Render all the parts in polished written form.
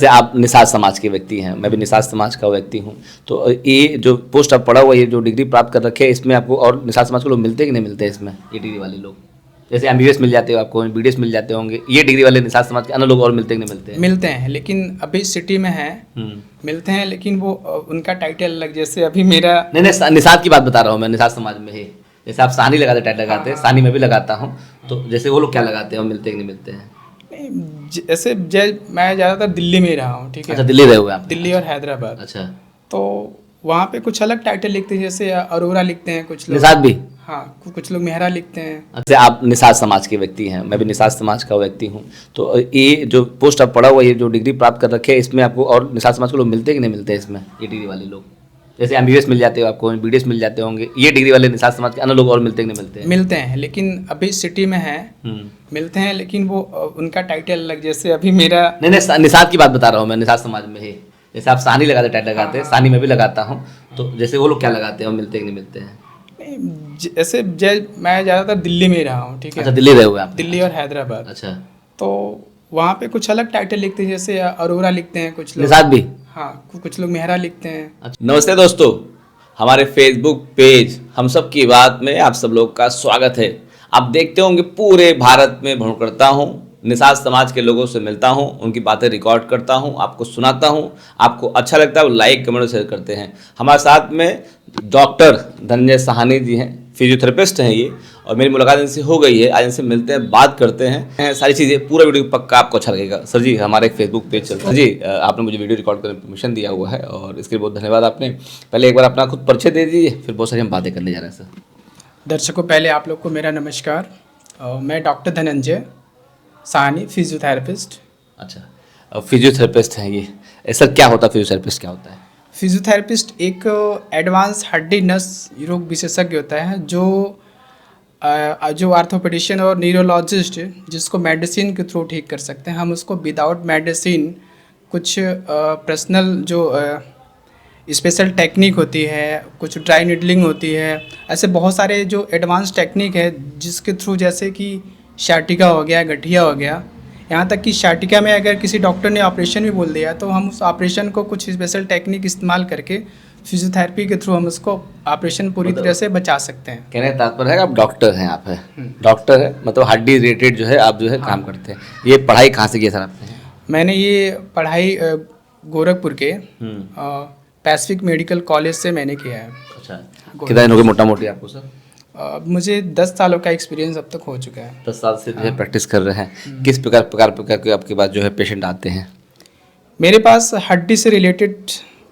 जैसे आप निषाद समाज के व्यक्ति हैं, मैं भी निषाद समाज का व्यक्ति हूँ, तो ये जो पोस्ट आप पढ़ा हुआ, ये जो डिग्री प्राप्त कर रखे हैं, इसमें आपको और निषाद समाज के लोग मिलते हैं कि नहीं मिलते हैं इसमें, ये डिग्री वाले लोग? जैसे एमबीबीएस मिल जाते हो आपको, बीडीएस मिल जाते होंगे, ये डिग्री वाले निषाद समाज के अन्य लोग और मिलते हैं कि नहीं मिलते हैं? मिलते हैं, लेकिन अभी सिटी में है, मिलते हैं, लेकिन वो उनका टाइटल अलग। जैसे अभी मेरा नहीं, निषाद की बात बता रहा हूँ मैं, निषाद समाज में ही जैसे आप सानी लगाते, टाइटल लगाते हैं, सानी में भी लगाता हूँ, तो जैसे वो लोग क्या लगाते हैं और मिलते हैं कि नहीं मिलते हैं? जैसे मैं ज़्यादातर दिल्ली में ही रहा हूँ, ठीक है। अच्छा, दिल्ली रहे हुए आप? दिल्ली और हैदराबाद। अच्छा, तो वहाँ पे कुछ अलग टाइटल लिखते हैं, जैसे अरोरा लिखते हैं कुछ लोग, निषाद भी? हाँ, कुछ लोग मेहरा लिखते हैं। जैसे आप निषाद समाज के व्यक्ति हैं, मैं भी निषाद समाज का व्यक्ति हूँ, तो ये जो पोस्ट आप पढ़ा हुआ, ये जो डिग्री प्राप्त कर रखे हैं, इसमें आपको और निषाद समाज के लोग मिलते हैं कि नहीं मिलते हैं इसमें, ये डिग्री वाले लोग? जैसे एमबीबीएस मिल जाते हो आपको, बीडीएस मिल जाते होंगे, ये डिग्री वाले निषाद समाज के अन्य लोग और मिलते हैं कि नहीं मिलते हैं? मिलते हैं, लेकिन अभी सिटी में है, मिलते हैं, लेकिन वो उनका टाइटल अलग। जैसे अभी मेरा नहीं, निषाद की बात बता रहा हूँ मैं, निषाद समाज में ही जैसे आप सानी लगाते, टाइटल लगाते हैं, सानी में भी लगाता हूँ, तो जैसे वो लोग क्या लगाते हैं और मिलते हैं कि नहीं मिलते हैं? जैसे मैं ज़्यादातर दिल्ली में ही रहा हूँ, ठीक है। अच्छा, दिल्ली रहे हुए आप? दिल्ली और हैदराबाद। अच्छा, तो वहाँ पे कुछ अलग टाइटल लिखते हैं, जैसे अरोरा लिखते हैं कुछ लोग, निषाद भी? हाँ, कुछ लोग मेहरा लिखते हैं। नमस्ते दोस्तों, हमारे फेसबुक पेज हम सब की बात में आप सब लोग का स्वागत है। आप देखते होंगे पूरे भारत में भ्रमण करता हूँ, निषाद समाज के लोगों से मिलता हूँ, उनकी बातें रिकॉर्ड करता हूँ, आपको सुनाता हूँ, आपको अच्छा लगता है वो लाइक कमेंट और शेयर करते हैं। हमारे साथ में डॉक्टर धनंजय साहनी जी हैं, फिजियोथेरेपिस्ट हैं ये, और मेरी मुलाकात इनसे हो गई है। आज इनसे मिलते हैं, बात करते हैं सारी चीज़ें। पूरा वीडियो पक्का आपको अच्छा लगेगा। सर जी, हमारे एक फेसबुक पेज चलता है जी, आपने मुझे वीडियो रिकॉर्ड करने परमिशन दिया हुआ है और इसके लिए बहुत धन्यवाद आपने। पहले एक बार अपना खुद परिचय दे दीजिए, फिर बहुत सारी हम बातें करने जा रहे हैं सर। दर्शकों, पहले आप लोग को मेरा नमस्कार। मैं डॉक्टर धनंजय साहनी, फिजियोथेरेपिस्ट। अच्छा, फिजियोथेरेपिस्ट हैं ये। सर क्या होता है फिजियोथेरेपिस्ट, क्या होता है? फिजियोथेरेपिस्ट एक एडवांस हड्डी नस रोग विशेषज्ञ होता है, जो आर्थोपेडिशियन और न्यूरोलॉजिस्ट जिसको मेडिसिन के थ्रू ठीक कर सकते हैं। हम उसको विदाउट मेडिसिन कुछ पर्सनल जो स्पेशल टेक्निक होती है, कुछ ड्राई नीडलिंग होती है, ऐसे बहुत सारे जो एडवांस टेक्निक है जिसके थ्रू, जैसे कि शाटिका हो गया, गठिया हो गया, यहाँ तक कि शाटिका में अगर किसी डॉक्टर ने ऑपरेशन भी बोल दिया तो हम उस ऑपरेशन को कुछ स्पेशल टेक्निक इस्तेमाल करके फिजियोथेरेपी के थ्रू हम उसको ऑपरेशन पूरी तरह से बचा सकते हैं। कहने का तात्पर्य है आप डॉक्टर हैं, आप हैं डॉक्टर है, मतलब हड्डी रिलेटेड जो है आप जो है काम करते हैं। ये पढ़ाई कहाँ से की सर आपने? मैंने ये पढ़ाई गोरखपुर के पैसिफिक मेडिकल कॉलेज से मैंने किया है। अच्छा, कितना दिन हो गए मोटा मोटी आपको सर? मुझे 10 सालों का एक्सपीरियंस अब तक हो चुका है। 10 साल से जो है प्रैक्टिस कर रहे हैं। किस प्रकार के आपके पास जो है पेशेंट आते हैं? मेरे पास हड्डी से रिलेटेड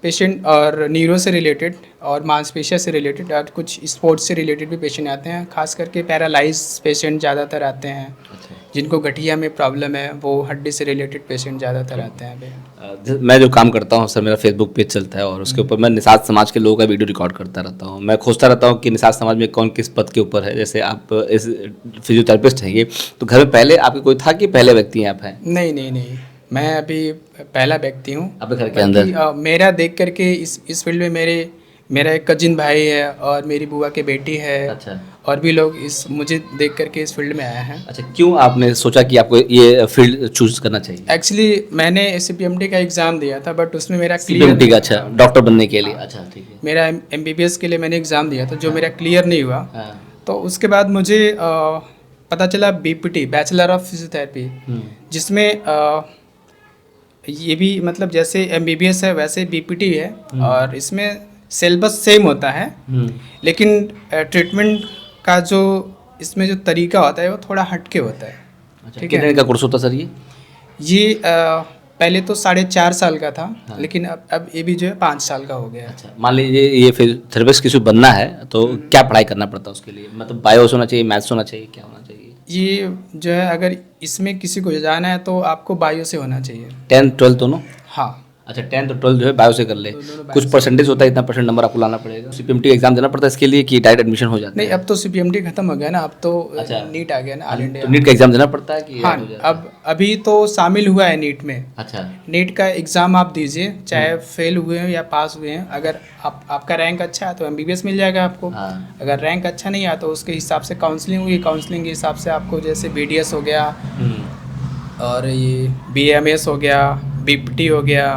पेशेंट और न्यूरो से रिलेटेड और मांसपेशिया से रिलेटेड और कुछ स्पोर्ट्स से रिलेटेड भी पेशेंट आते हैं। खास करके पैरालाइज पेशेंट ज़्यादातर आते हैं। अच्छा। जिनको गठिया में प्रॉब्लम है वो हड्डी से रिलेटेड पेशेंट ज़्यादातर आते हैं। मैं जो काम करता हूँ सर, मेरा फेसबुक पेज चलता है और उसके ऊपर मैं निषाद समाज के लोगों का वीडियो रिकॉर्ड करता रहता हूँ। मैं खोजता रहता हूँ कि निषाद समाज में कौन किस पद के ऊपर है। जैसे आप इस फिजियोथेरेपिस्ट हैं ये, तो घर में पहले आपके कोई था कि पहले व्यक्ति हैं आप हैं? नहीं, मैं अभी पहला व्यक्ति हूँ अपने घर के अंदर। मेरा देख करके इस फील्ड में मेरा एक कजिन भाई है और मेरी बुआ की बेटी है। अच्छा। और भी लोग मुझे देख करके इस फील्ड में आए हैं। अच्छा, क्यों आपने सोचा कि आपको ये फील्ड चूज करना चाहिए? एक्चुअली मैंने CPMT का एग्ज़ाम दिया था, बट उसमें मेरा CPMT का? अच्छा, डॉक्टर बनने के लिए? अच्छा, ठीक है। मेरा MBBS के लिए मैंने एग्ज़ाम दिया था, जो मेरा क्लियर नहीं हुआ। तो उसके बाद मुझे पता चला BPT, बैचलर ऑफ फिजियोथेरेपी, जिसमें ये भी मतलब जैसे MBBS है वैसे BPT है, और इसमें सिलेबस सेम होता है, लेकिन ट्रीटमेंट का जो इसमें जो तरीका होता है वो थोड़ा हटके होता है। अच्छा, कितने दिन का कोर्स होता है सर ये पहले तो 4.5 साल का था। हाँ। लेकिन अब ये भी जो है 5 साल का हो गया। अच्छा, मान लीजिए ये फिजियोथेरेपिस्ट किसी बनना है तो क्या पढ़ाई करना पड़ता है उसके लिए? मतलब बायोस होना चाहिए, मैथ्स होना चाहिए, क्या होना चाहिए? ये जो है अगर इसमें किसी को जाना है तो आपको बायो से होना चाहिए। 10th 12th दोनों? हाँ। अच्छा, 10th और 12th जो है बायो से कर ले। कुछ परसेंटेज होता है, इतना परसेंट नंबर आपको लाना पड़ेगा। CPMT एग्जाम देना पड़ता है इसके लिए कि डायरेक्ट एडमिशन हो जाता है? नहीं, अब तो CPMT खत्म हो गया ना, अब तो अच्छा नीट आ गया ना, ऑल इंडिया। तो नीट का एग्जाम देना पड़ता है कि? हाँ, अब अभी तो शामिल हुआ है नीट में। अच्छा, नीट का एग्ज़ाम आप दीजिए, चाहे फेल हुए हैं या पास हुए हैं। अगर आपका रैंक अच्छा है तो MBBS मिल जाएगा आपको। हाँ। अगर रैंक अच्छा नहीं आया तो उसके हिसाब से काउंसलिंग हुई, काउंसलिंग के हिसाब से आपको जैसे BDS हो गया और ये BAMS हो गया, बीपीटी हो गया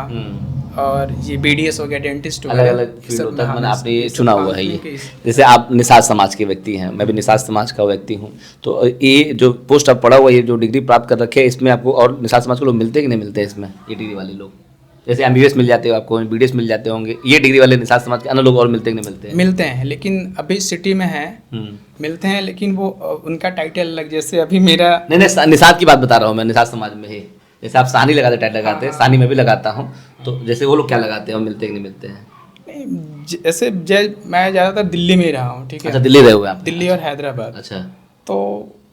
और ये बीडीएस हो गया, डेंटिस्ट हो अलग गया, अलग फील्ड सब होता है, हाँ, मैंने आपने ये सब चुना हुआ है काउंसलिंग ये। के जैसे आप निषाद समाज के व्यक्ति हैं, मैं भी निषाद समाज का व्यक्ति हूँ, तो ये जो पोस्ट आप पढ़ा हुआ है, ये जो डिग्री प्राप्त कर रखे हैं, इसमें आपको और निषाद समाज के लोग मिलते हैं कि नहीं मिलते हैं इसमें, ये डिग्री वाले लोग? जैसे एमबीबीएस मिल जाते हो आपको, बीडीएस मिल जाते होंगे, ये डिग्री वाले निषाद समाज के अन्य लोग और मिलते हैं कि नहीं मिलते हैं? मिलते हैं, लेकिन अभी सिटी में है, मिलते हैं, लेकिन वो उनका टाइटल अलग, जैसे अभी मेरा नहीं निषाद की बात बता रहा हूँ मैं, निषाद समाज में ही जैसे आप सानी लगाते, टाइट लगाते हैं, सानी में भी लगाता हूँ, तो जैसे वो लोग क्या लगाते हैं और मिलते हैं कि नहीं मिलते हैं? ऐसे मैं ज़्यादातर दिल्ली में ही रहा हूँ, ठीक अच्छा, है, दिल्ली रहे हुए आप? दिल्ली और हैदराबाद। अच्छा, तो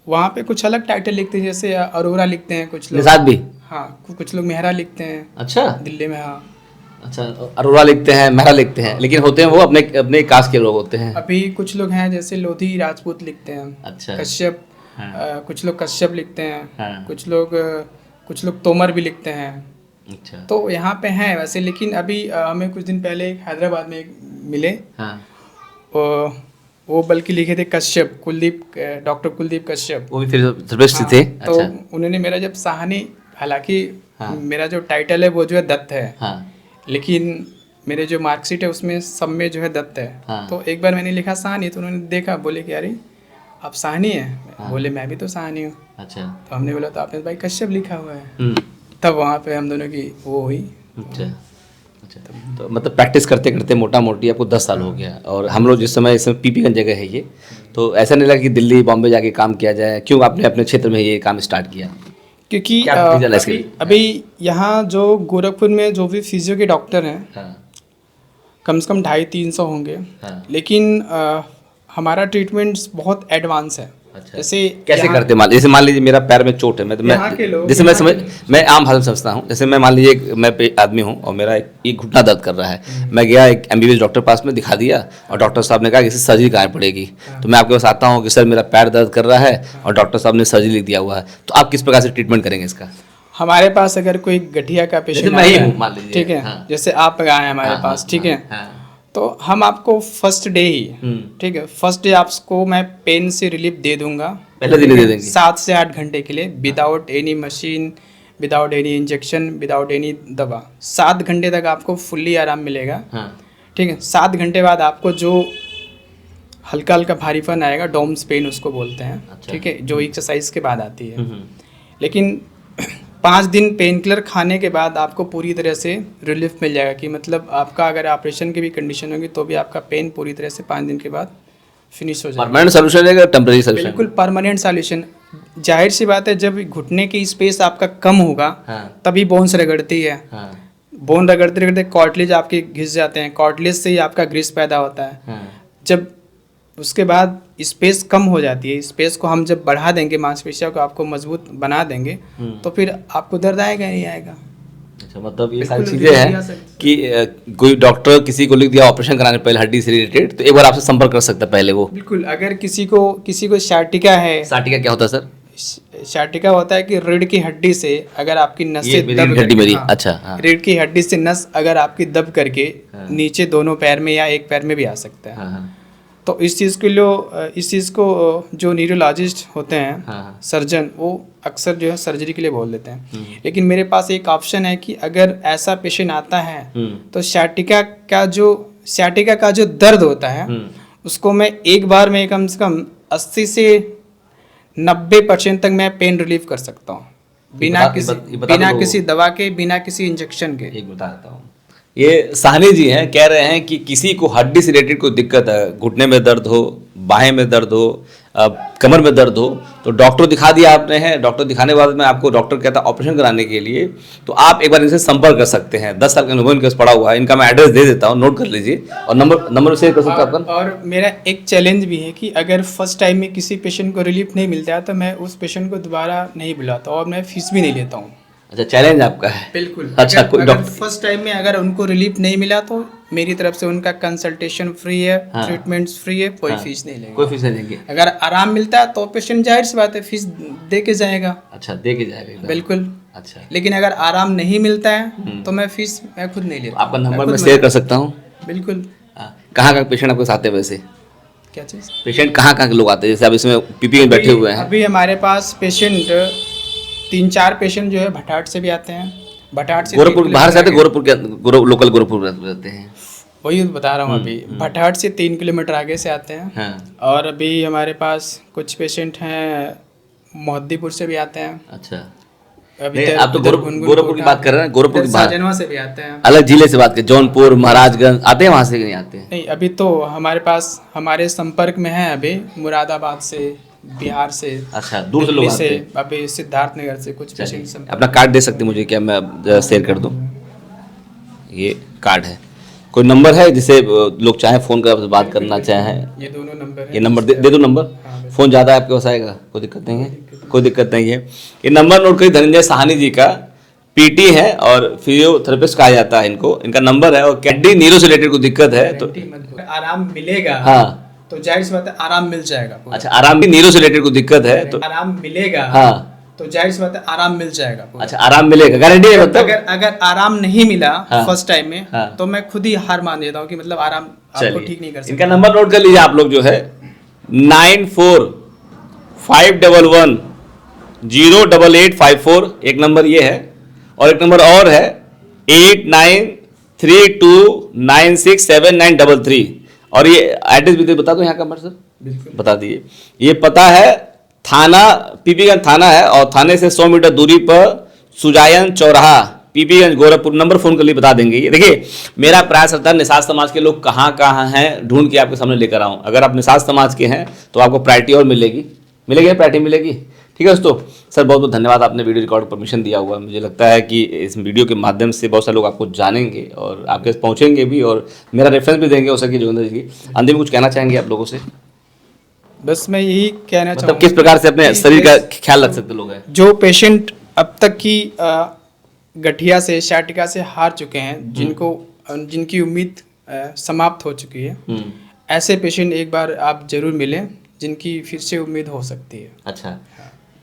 वहाँ पे कुछ अलग टाइटल लिखते हैं, जैसे अरोरा लिखते हैं कुछ लोग, निषाद भी? हाँ, कुछ लोग मेहरा लिखते हैं अच्छा दिल्ली में, हाँ। अच्छा, अरोरा लिखते हैं, मेहरा लिखते हैं, लेकिन होते हैं वो अपने अपने कास्ट के लोग होते हैं। अभी कुछ लोग हैं जैसे लोधी राजपूत लिखते हैं, अच्छा, कश्यप, कुछ लोग कश्यप लिखते हैं, हाँ। कुछ लोग तोमर भी लिखते हैं। अच्छा, तो यहाँ पे हैं वैसे, लेकिन अभी हमें कुछ दिन पहले हैदराबाद में एक मिले, हाँ, वो बल्कि लिखे थे कश्यप, डॉक्टर कुलदीप कश्यप। वो भी फिर सर्वश्रेष्ठ थे। तो अच्छा, उन्होंने मेरा जब साहनी, हालांकि हाँ। मेरा जो टाइटल है वो जो है दत्त है, हाँ, लेकिन मेरे जो मार्कशीट है उसमें सब में जो है दत्त है। हाँ। तो एक बार मैंने लिखा साहनी, तो उन्होंने देखा, बोले कि अरे आप साहनी हैं? बोले मैं भी तो साहनी हूँ। अच्छा, तो हमने बोला तो आपने भाई कश्यप लिखा हुआ है। हम्म, तब वहाँ पे हम दोनों की वो हुई। अच्छा अच्छा, तो मतलब प्रैक्टिस करते करते मोटा मोटी आपको 10 साल हो गया, और हम लोग जिस समय, इस समय पीपीगंज जगह है ये, तो ऐसा नहीं लगा कि दिल्ली बॉम्बे जाके काम किया जाए? क्यों आपने अपने क्षेत्र में ये काम स्टार्ट किया? क्योंकि क्या रीजन है इसके लिए? अभी यहाँ जो गोरखपुर में जो भी फिजियो के डॉक्टर हैं, हाँ, कम से कम 250-300 होंगे, हाँ। लेकिन हमारा ट्रीटमेंट्स बहुत एडवांस है। अच्छा, जैसे कैसे यहाँ- करते मान, जैसे मान लीजिए मेरा पैर में चोट है, यहाँ के लोग- जैसे मैं आम भाषा में समझता हूँ, जैसे मैं मान लीजिए मैं आदमी हूँ और मेरा एक घुटना दर्द कर रहा है, मैं गया एक एमबीबीएस डॉक्टर पास में दिखा दिया, और डॉक्टर साहब ने कहा कि इसे सर्जरी करानी पड़ेगी, तो मैं आपके पास आता हूँ कि सर मेरा पैर दर्द कर रहा है और डॉक्टर साहब ने सर्जरी लिख दिया हुआ है, तो आप किस प्रकार से ट्रीटमेंट करेंगे इसका? हमारे पास अगर कोई गठिया का पेशेंट मैं ही आता है, हूँ मान लीजिए, ठीक है, हाँ। जैसे आप आए हैं हमारे हाँ, पास, हाँ, ठीक है, हाँ, तो हम आपको फर्स्ट डे ही, हम्म। ठीक है, फर्स्ट डे आपको मैं पेन से रिलीफ दे दूंगा, पहले दिन ही दे देंगे? 7 से 8 घंटे के लिए, without any machine, without any injection, without any दवा। 7 घंटे तक आपको फुल्ली आराम मिलेगा, हाँ, ठीक है। 7 घंटे बाद आपको जो हल्का हल्का भारीपन आएगा, डोम्स पेन उसको बोलते हैं, अच्छा। ठीक है, जो एक्सरसाइज के बाद आती है। हम्म, लेकिन 5 दिन पेन किलर खाने के बाद आपको पूरी तरह से रिलीफ मिल जाएगा, कि मतलब आपका अगर ऑपरेशन की भी कंडीशन होगी तो भी आपका पेन पूरी तरह से 5 दिन के बाद फिनिश हो जाएगा। परमानेंट सोल्यूशन है टेम्पररी सोल्यूशन? बिल्कुल परमानेंट सॉल्यूशन। जाहिर सी बात है, जब घुटने की स्पेस आपका कम होगा, हाँ, तभी बोन्स रगड़ती है, हाँ, बोन रगड़ते रगड़ते कॉर्टिलेज आपके घिस जाते हैं, कॉर्टिलेज से ही आपका ग्रीस पैदा होता है। हाँ, जब उसके बाद स्पेस कम हो जाती है, स्पेस को हम जब बढ़ा देंगे, मांसपेशियों को आपको मजबूत बना देंगे, तो फिर आपको दर्द आएगा नहीं आएगा। अच्छा, मतलब ये सारी बिल्कुल चीज़ें रिलीफ आ हैं सकती कि कोई डॉक्टर किसी को लिख दिया ऑपरेशन कराने पहले हड्डी से रिलेटेड, तो एक बार आपसे संपर्क कर सकता है पहले वो? बिल्कुल। अगर किसी को शार्टिका है, साटिका क्या होता है सर? शार्टिका होता है कि रीढ़ की हड्डी से अगर आपकी ये नसें मेरी दब हड्डी करके- मेरी, हाँ, अच्छा, हाँ, रीढ़ की हड्डी से नस अगर आपकी दब करके हाँ। नीचे दोनों पैर में या एक पैर में भी आ सकता है, हाँ, हाँ, तो इस चीज़ को जो न्यूरोलॉजिस्ट होते हैं, हाँ, सर्जन, वो अक्सर जो है सर्जरी के लिए बोल देते हैं। लेकिन मेरे पास एक ऑप्शन है कि अगर ऐसा पेशेंट आता है तो शार्टिका का जो दर्द होता है उसको मैं एक बार में कम से कम 80 से 90% तक मैं पेन रिलीफ कर सकता हूँ, बिना किसी दवा के, बिना किसी इंजेक्शन के। एक बता देता हूँ, ये साहनी जी हैं, कह रहे हैं कि किसी को हड्डी से रिलेटेड कोई दिक्कत है, घुटने में दर्द हो, बाहें में दर्द हो, कमर में दर्द हो, तो डॉक्टर दिखा दिया आपने हैं, डॉक्टर दिखाने के बाद में आपको डॉक्टर कहता है ऑपरेशन कराने के लिए, तो आप एक बार इनसे संपर्क कर सकते हैं। 10 साल का अनुभव इनके पास पड़ा हुआ है, इनका मैं एड्रेस दे देता हूँ, नोट कर लीजिए, और नंबर शेयर कर सकता आपका। और मेरा एक चैलेंज भी है कि अगर फर्स्ट टाइम में किसी पेशेंट को रिलीफ नहीं मिलता है तो मैं उस पेशेंट को दोबारा नहीं बुलाता, और मैं फीस भी नहीं लेता हूँ। अच्छा, चैलेंज आपका है? बिल्कुल। अच्छा, कोई अगर डॉक्टर फर्स्ट टाइम में अगर उनको रिलीफ नहीं मिला तो मेरी तरफ से उनका कंसल्टेशन फ्री है, हाँ। ट्रीटमेंट्स फ्री है, कोई हाँ, फीस नहीं लेंगे। कोई फीस नहीं देंगे? अगर आराम मिलता है तो पेशेंट जाहिर सी बात है फीस दे के जाएगा। अच्छा, दे के जाएगा एकदम? बिल्कुल। अच्छा, लेकिन अगर आराम नहीं मिलता है तो मैं फीस मैं खुद नहीं लेता। आपका नंबर मैं शेयर कर सकता हूँ? बिल्कुल। कहाँ का पेशेंट आपके साथ आते हैं वैसे? क्या चीज़? पेशेंट कहाँ के लोग आते हैं, जैसे आप इसमें पीपी में बैठे हुए हैं? अभी हमारे पास पेशेंट 3-4 पेशेंट जो है भटाट से भी आते हैं, भटहाट से गोरखपुर 3 बाहर से आते, किलोमीटर गोरखपुर के लोकल गोरखपुर रहते हैं। वही बता रहा हूँ अभी, भटहाट से 3 किलोमीटर आगे से आते हैं। हाँ। और अभी हमारे पास कुछ पेशेंट हैं मोहद्दीपुर से भी आते हैं। अच्छा, अभी नहीं, आप तो गोरखपुर की बात कर रहे हैं, गोरखपुर की बात साजनवा से भी आते हैं। अलग जिले से बात कर, जौनपुर महाराजगंज आते हैं, वहाँ से नहीं आते हैं? नहीं, अभी तो हमारे पास हमारे संपर्क में है अभी मुरादाबाद से, बिहार से, अच्छा, दूर से लोग दिल्ली आते से, हैं। अभी सिद्धार्थनगर से कुछ पेशेंट संपर्क। अपना कार्ड दे सकते हैं मुझे क्या, मैं शेयर कर दूं? ये कार्ड है, कोई नंबर है जिसे लोग चाहे फ़ोन कर बात करना चाहें? ये दोनों नंबर है। ये नंबर दे दो नंबर। हाँ, फ़ोन ज़्यादा आपके पास आएगा, कोई दिक्कत नहीं है, कोई दिक्कत नहीं है। ये नंबर नोट करिए, धनंजय साहनी जी का, पीटी है और फिजियोथेरेपिस्ट कहा जाता है इनको, इनका नंबर है। और कैडी नीरो से रिलेटेड कोई दिक्कत है तो आराम मिलेगा। हाँ, तो जाहिर सी बात है आराम मिल जाएगा पूरा। अच्छा, आराम भी नीरो से रिलेटेड कोई दिक्कत है तो आराम मिलेगा। हाँ, तो जाहिर सी बात है आराम मिल जाएगा पूरा। अच्छा, आराम मिलेगा, गारंटी है मतलब? अगर अगर आराम नहीं मिला हाँ, फर्स्ट टाइम में, हाँ, तो मैं खुद ही हार मान देता हूँ कि मतलब आराम आपको ठीक नहीं कर सकता। इनका नंबर नोट कर लीजिए आप लोग, जो है 9451008854, एक नंबर ये है, और एक नंबर और है 8932967933। और ये एड्रेस भी बता दो यहाँ का, मतलब बिल्कुल बता दिए। ये पता है थाना, पीपीगंज थाना है, और थाने से 100 मीटर दूरी पर सुजायन चौराहा, पीपीगंज, गोरखपुर। नंबर फोन कर लिए बता देंगे। ये देखिए, मेरा प्रयास रहता है निषाद समाज के लोग कहाँ कहाँ हैं ढूंढ के आपके सामने लेकर आऊँ। अगर आप निषाद समाज के हैं तो आपको प्रायोरिटी और मिलेगी, प्रायोरिटी मिलेगी। ठीक है दोस्तों, सर बहुत बहुत धन्यवाद, आपने वीडियो रिकॉर्ड परमिशन दिया हुआ है। मुझे लगता है कि इस वीडियो के माध्यम से बहुत सारे लोग आपको जानेंगे और आपके पास पहुँचेंगे भी, और मेरा रेफरेंस भी देंगे हो सके जोगिंदर जी की। अंतिम में कुछ कहना चाहेंगे आप लोगों से? बस मैं यही कहना मतलब चाहूँगा किस प्रकार से अपने कि शरीर का ख्याल रख सकते लोग हैं? जो पेशेंट अब तक की गठिया से, शाटिका से हार चुके हैं, जिनकी उम्मीद समाप्त हो चुकी है, ऐसे पेशेंट एक बार आप जरूर मिलें, जिनकी फिर से उम्मीद हो सकती है। अच्छा,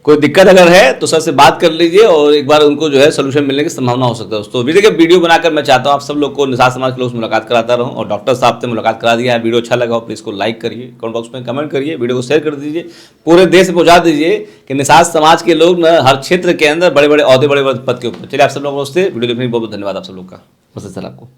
कोई दिक्कत अगर है तो सर से बात कर लीजिए, और एक बार उनको जो है सोल्यूशन मिलने की संभावना हो सकता है दोस्तों। वीडियो बनाकर मैं चाहता हूँ आप सब लोग को, निषाद समाज के लोग से मुलाकात कराता रहूँ, और डॉक्टर साहब से मुलाकात करा दिया है। वीडियो अच्छा लगा हो प्लीज़ को लाइक करिए, कमेंट बॉक्स में कमेंट करिए, वीडियो को शेयर कर दीजिए, पूरे देश में पहुँचा दीजिए कि निषाद समाज के लोग न हर क्षेत्र के अंदर बड़े बड़े औहदे, बड़े बड़े पद के ऊपर। चलिए, आप सब लोगों से वीडियो देखने के बहुत बहुत धन्यवाद आप सब लोग का। नमस्ते सर आपको।